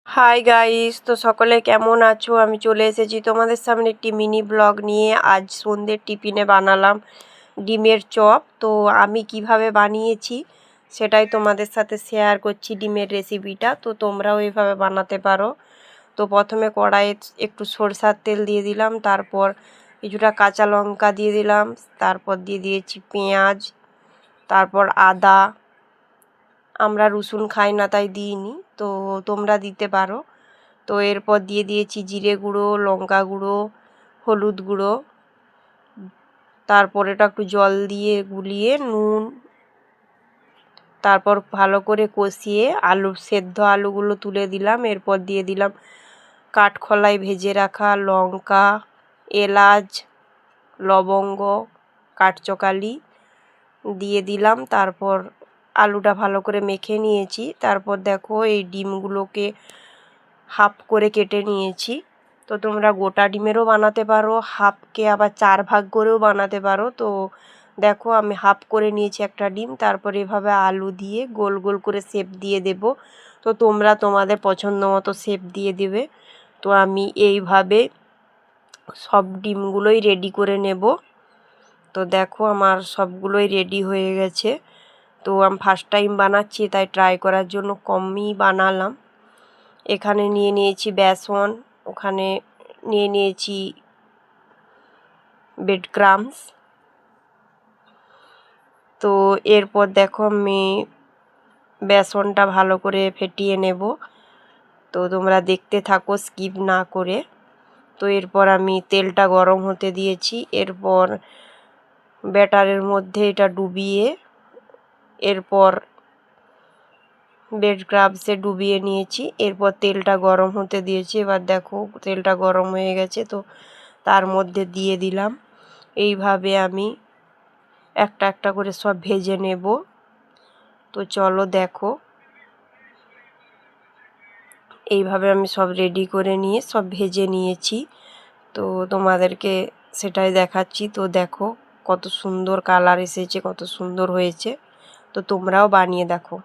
Hi guys, তো সকলে কেমন আছো? আমি চলে এসেছি তোমাদের সামনে একটি মিনি ব্লগ নিয়ে। আজ সন্ধ্যের টিফিনে বানালাম ডিমের চপ। তো আমি কিভাবে বানিয়েছি সেটাই তোমাদের সাথে শেয়ার করছি, ডিমের রেসিপিটা। তো তোমরাও এইভাবে বানাতে পারো। তো প্রথমে কড়াইয়ে একটু সরষার তেল দিয়ে দিলাম, তারপর কিছুটা কাঁচা লঙ্কা দিয়ে দিলাম, তারপর দিয়ে দিয়েছি পেঁয়াজ, তারপর আদা। আমরা রসুন খাই না তাই দিইনি, তো তোমরা দিতে পারো। তো এরপর দিয়ে দিয়েছি জিরে গুঁড়ো, লঙ্কা গুঁড়ো, হলুদ গুঁড়ো। তারপর এটা একটু জল দিয়ে গুলিয়ে নুন, তারপর ভালো করে কষিয়ে সেদ্ধ আলুগুলো তুলে দিলাম। এরপর দিয়ে দিলাম কাঠখোলায় ভেজে রাখা লঙ্কা, এলাচ, লবঙ্গ, কাঠচকালি দিয়ে দিলাম। তারপর আলুটা ভালো করে মেখে নিয়েছি। তারপর দেখো এই ডিমগুলোকে হাফ করে কেটে নিয়েছি। তো তোমরা গোটা ডিমেরও বানাতে পারো, হাফকে আবার 4 ভাগ করেও বানাতে পারো। তো দেখো আমি হাফ করে নিয়েছি একটা ডিম। তারপর এভাবে আলু দিয়ে গোল গোল করে শেপ দিয়ে দেব। তো তোমরা তোমাদের পছন্দ মতো শেপ দিয়ে দেবে। তো আমি এইভাবে সব ডিমগুলোই রেডি করে নেব। তো দেখো আমার সবগুলোই রেডি হয়ে গেছে। তো আমি ফার্স্ট টাইম বানাচ্ছি তাই ট্রাই করার জন্য কমই বানালাম। এখানে নিয়ে নিয়েছি বেসন, ওখানে নিয়ে নিয়েছি ব্রেড ক্রাম্বস। তো এরপর দেখো আমি বেসনটা ভালো করে ফেটিয়ে নেব। তো তোমরা দেখতে থাকো স্কিপ না করে। তো এরপর আমি তেলটা গরম হতে দিয়েছি। এরপর ব্যাটারের মধ্যে এটা ডুবিয়ে এরপর ব্রেড ক্রাম্বসে ডুবিয়ে নিয়েছি। এরপর তেলটা গরম হতে দিয়েছি। এবার দেখো তেলটা গরম হয়ে গেছে, তো তার মধ্যে দিয়ে দিলাম। এইভাবে আমি একটা একটা করে সব ভেজে নেব। তো চলো দেখো, এইভাবে আমি সব রেডি করে নিয়ে সব ভেজে নিয়েছি। তো তোমাদেরকে সেটাই দেখাচ্ছি। তো দেখো কত সুন্দর কালার এসেছে, কত সুন্দর হয়েছে। তো তোমরাও বানিয়ে দেখো।